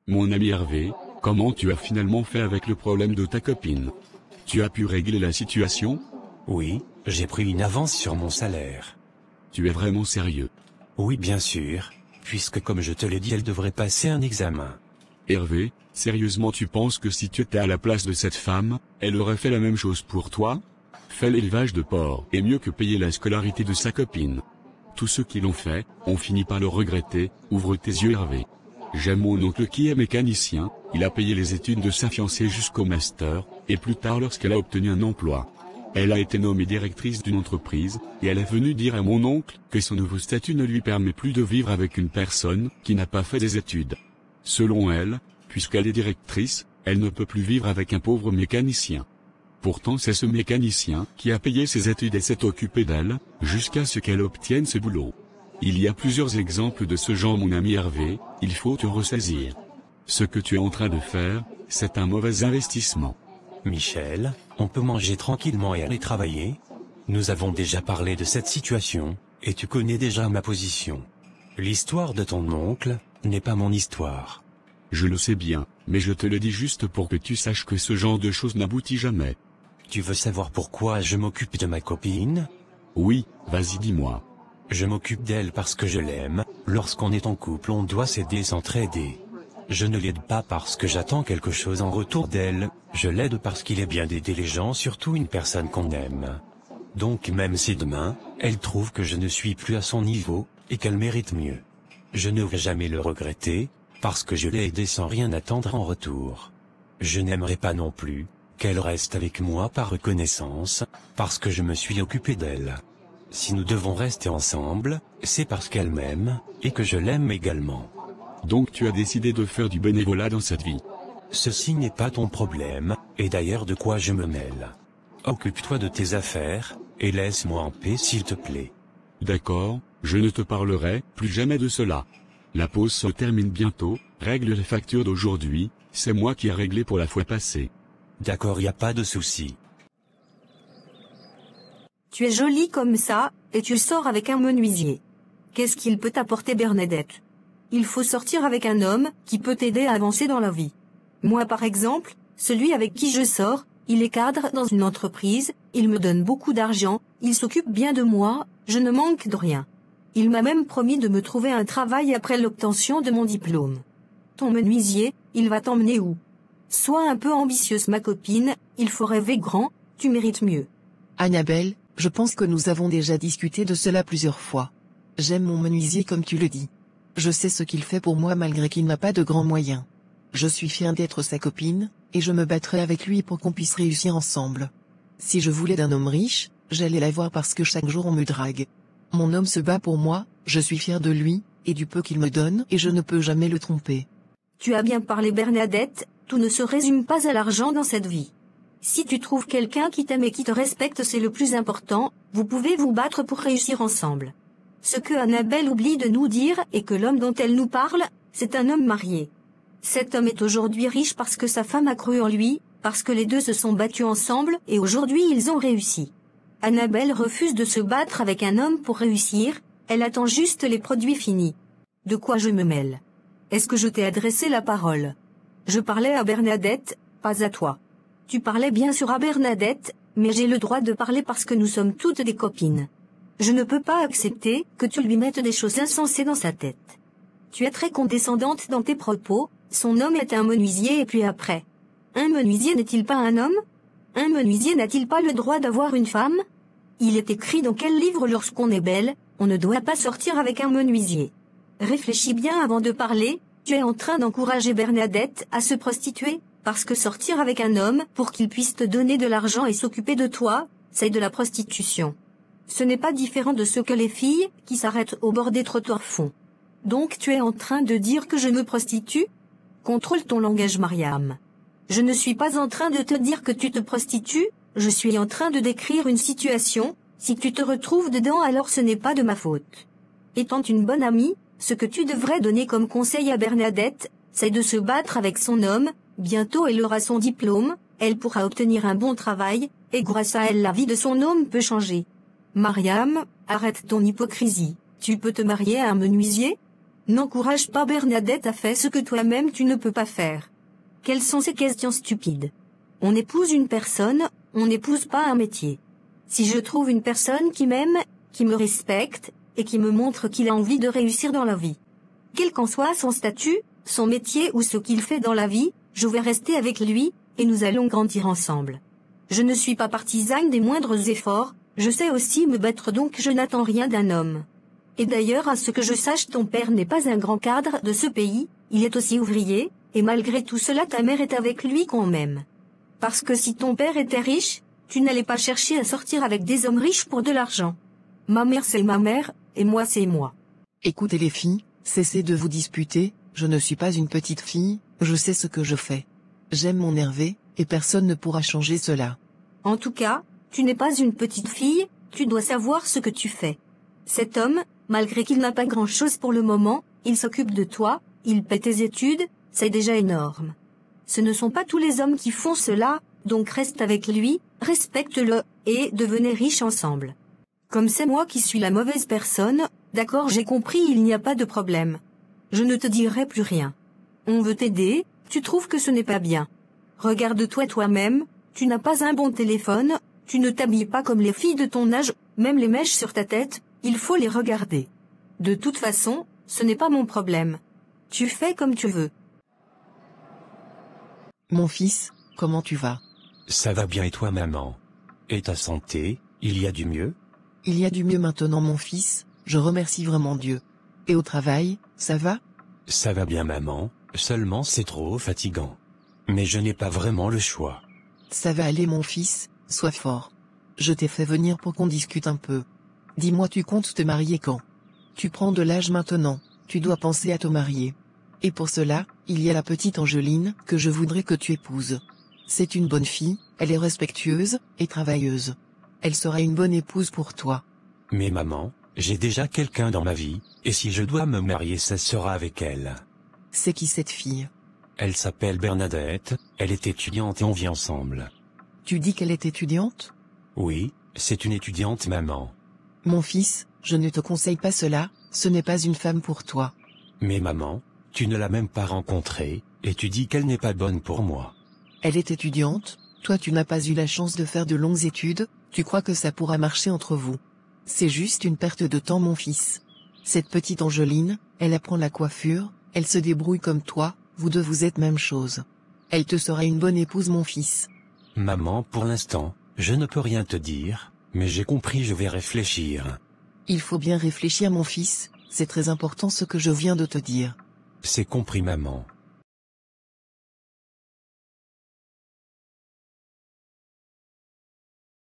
Mon ami Hervé, comment tu as finalement fait avec le problème de ta copine? Tu as pu régler la situation? Oui, j'ai pris une avance sur mon salaire. Tu es vraiment sérieux? Oui, bien sûr, puisque comme je te l'ai dit, elle devrait passer un examen. Hervé, sérieusement tu penses que si tu étais à la place de cette femme, elle aurait fait la même chose pour toi? Faire l'élevage de porcs est mieux que payer la scolarité de sa copine. Tous ceux qui l'ont fait, ont fini par le regretter. Ouvre tes yeux Hervé. J'aime mon oncle qui est mécanicien, il a payé les études de sa fiancée jusqu'au master, et plus tard lorsqu'elle a obtenu un emploi. Elle a été nommée directrice d'une entreprise, et elle est venue dire à mon oncle que son nouveau statut ne lui permet plus de vivre avec une personne qui n'a pas fait des études. Selon elle, puisqu'elle est directrice, elle ne peut plus vivre avec un pauvre mécanicien. Pourtant c'est ce mécanicien qui a payé ses études et s'est occupé d'elle, jusqu'à ce qu'elle obtienne ce boulot. Il y a plusieurs exemples de ce genre mon ami Hervé, il faut te ressaisir. Ce que tu es en train de faire, c'est un mauvais investissement. Michel, on peut manger tranquillement et aller travailler? Nous avons déjà parlé de cette situation, et tu connais déjà ma position. L'histoire de ton oncle n'est pas mon histoire. Je le sais bien, mais je te le dis juste pour que tu saches que ce genre de choses n'aboutit jamais. Tu veux savoir pourquoi je m'occupe de ma copine? Oui, vas-y dis-moi. Je m'occupe d'elle parce que je l'aime. Lorsqu'on est en couple, on doit s'aider et s'entraider. Je ne l'aide pas parce que j'attends quelque chose en retour d'elle, je l'aide parce qu'il est bien d'aider les gens, surtout une personne qu'on aime. Donc même si demain, elle trouve que je ne suis plus à son niveau, et qu'elle mérite mieux, je ne vais jamais le regretter, parce que je l'ai aidée sans rien attendre en retour. Je n'aimerais pas non plus qu'elle reste avec moi par reconnaissance, parce que je me suis occupé d'elle. Si nous devons rester ensemble, c'est parce qu'elle m'aime, et que je l'aime également. Donc tu as décidé de faire du bénévolat dans cette vie. Ceci n'est pas ton problème, et d'ailleurs de quoi je me mêle. Occupe-toi de tes affaires, et laisse-moi en paix s'il te plaît. D'accord, je ne te parlerai plus jamais de cela. La pause se termine bientôt, règle les factures d'aujourd'hui, c'est moi qui ai réglé pour la fois passée. D'accord, y a pas de souci. Tu es jolie comme ça, et tu sors avec un menuisier. Qu'est-ce qu'il peut t'apporter Bernadette? Il faut sortir avec un homme qui peut t'aider à avancer dans la vie. Moi par exemple, celui avec qui je sors, il est cadre dans une entreprise, il me donne beaucoup d'argent, il s'occupe bien de moi, je ne manque de rien. Il m'a même promis de me trouver un travail après l'obtention de mon diplôme. Ton menuisier, il va t'emmener où? Sois un peu ambitieuse ma copine, il faut rêver grand, tu mérites mieux. Annabelle, je pense que nous avons déjà discuté de cela plusieurs fois. J'aime mon menuisier comme tu le dis. Je sais ce qu'il fait pour moi malgré qu'il n'a pas de grands moyens. Je suis fière d'être sa copine, et je me battrai avec lui pour qu'on puisse réussir ensemble. Si je voulais d'un homme riche, j'allais l'avoir parce que chaque jour on me drague. Mon homme se bat pour moi, je suis fière de lui, et du peu qu'il me donne, et je ne peux jamais le tromper. Tu as bien parlé Bernadette, tout ne se résume pas à l'argent dans cette vie. Si tu trouves quelqu'un qui t'aime et qui te respecte, c'est le plus important, vous pouvez vous battre pour réussir ensemble. Ce que Annabelle oublie de nous dire est que l'homme dont elle nous parle, c'est un homme marié. Cet homme est aujourd'hui riche parce que sa femme a cru en lui, parce que les deux se sont battus ensemble et aujourd'hui ils ont réussi. Annabelle refuse de se battre avec un homme pour réussir, elle attend juste les produits finis. De quoi je me mêle? Est-ce que je t'ai adressé la parole? Je parlais à Bernadette, pas à toi. Tu parlais bien sûr à Bernadette, mais j'ai le droit de parler parce que nous sommes toutes des copines. Je ne peux pas accepter que tu lui mettes des choses insensées dans sa tête. Tu es très condescendante dans tes propos, son homme est un menuisier et puis après. Un menuisier n'est-il pas un homme? Un menuisier n'a-t-il pas le droit d'avoir une femme? Il est écrit dans quel livre lorsqu'on est belle, on ne doit pas sortir avec un menuisier. Réfléchis bien avant de parler, tu es en train d'encourager Bernadette à se prostituer, parce que sortir avec un homme pour qu'il puisse te donner de l'argent et s'occuper de toi, c'est de la prostitution. Ce n'est pas différent de ce que les filles qui s'arrêtent au bord des trottoirs font. Donc tu es en train de dire que je me prostitue? Contrôle ton langage Mariam. Je ne suis pas en train de te dire que tu te prostitues, je suis en train de décrire une situation, si tu te retrouves dedans alors ce n'est pas de ma faute. Étant une bonne amie, ce que tu devrais donner comme conseil à Bernadette, c'est de se battre avec son homme, bientôt elle aura son diplôme, elle pourra obtenir un bon travail, et grâce à elle la vie de son homme peut changer. Mariam, arrête ton hypocrisie, tu peux te marier à un menuisier? N'encourage pas Bernadette à faire ce que toi-même tu ne peux pas faire. Quelles sont ces questions stupides? On épouse une personne, on n'épouse pas un métier. Si je trouve une personne qui m'aime, qui me respecte, et qui me montre qu'il a envie de réussir dans la vie, quel qu'en soit son statut, son métier ou ce qu'il fait dans la vie, je vais rester avec lui, et nous allons grandir ensemble. Je ne suis pas partisane des moindres efforts, je sais aussi me battre donc je n'attends rien d'un homme. Et d'ailleurs à ce que je sache ton père n'est pas un grand cadre de ce pays, il est aussi ouvrier, et malgré tout cela ta mère est avec lui quand même. Parce que si ton père était riche, tu n'allais pas chercher à sortir avec des hommes riches pour de l'argent. Ma mère c'est ma mère, et moi c'est moi. Écoutez les filles, cessez de vous disputer, je ne suis pas une petite fille, je sais ce que je fais. J'aime mon Hervé, et personne ne pourra changer cela. En tout cas, tu n'es pas une petite fille, tu dois savoir ce que tu fais. Cet homme, malgré qu'il n'a pas grand-chose pour le moment, il s'occupe de toi, il paie tes études, c'est déjà énorme. Ce ne sont pas tous les hommes qui font cela, donc reste avec lui, respecte-le, et devenez riches ensemble. Comme c'est moi qui suis la mauvaise personne, d'accord j'ai compris il n'y a pas de problème. Je ne te dirai plus rien. On veut t'aider, tu trouves que ce n'est pas bien. Regarde-toi toi-même, tu n'as pas un bon téléphone, tu ne t'habilles pas comme les filles de ton âge, même les mèches sur ta tête, il faut les regarder. De toute façon, ce n'est pas mon problème. Tu fais comme tu veux. Mon fils, comment tu vas? Ça va bien et toi maman? Et ta santé, il y a du mieux? Il y a du mieux maintenant mon fils, je remercie vraiment Dieu. Et au travail, ça va? Ça va bien maman, seulement c'est trop fatigant. Mais je n'ai pas vraiment le choix. Ça va aller mon fils, sois fort. Je t'ai fait venir pour qu'on discute un peu. Dis-moi tu comptes te marier quand? Tu prends de l'âge maintenant, tu dois penser à te marier. Et pour cela, il y a la petite Angeline que je voudrais que tu épouses. C'est une bonne fille, elle est respectueuse, et travailleuse. Elle sera une bonne épouse pour toi. Mais maman, j'ai déjà quelqu'un dans ma vie, et si je dois me marier ça sera avec elle. C'est qui cette fille? Elle s'appelle Bernadette, elle est étudiante et on vit ensemble. Tu dis qu'elle est étudiante? Oui, c'est une étudiante maman. Mon fils, je ne te conseille pas cela, ce n'est pas une femme pour toi. Mais maman, tu ne l'as même pas rencontrée, et tu dis qu'elle n'est pas bonne pour moi. Elle est étudiante, toi tu n'as pas eu la chance de faire de longues études, tu crois que ça pourra marcher entre vous. C'est juste une perte de temps mon fils. Cette petite Angeline, elle apprend la coiffure, elle se débrouille comme toi, vous deux vous êtes même chose. Elle te sera une bonne épouse mon fils. Maman, pour l'instant, je ne peux rien te dire, mais j'ai compris je vais réfléchir. Il faut bien réfléchir mon fils, c'est très important ce que je viens de te dire. C'est compris maman.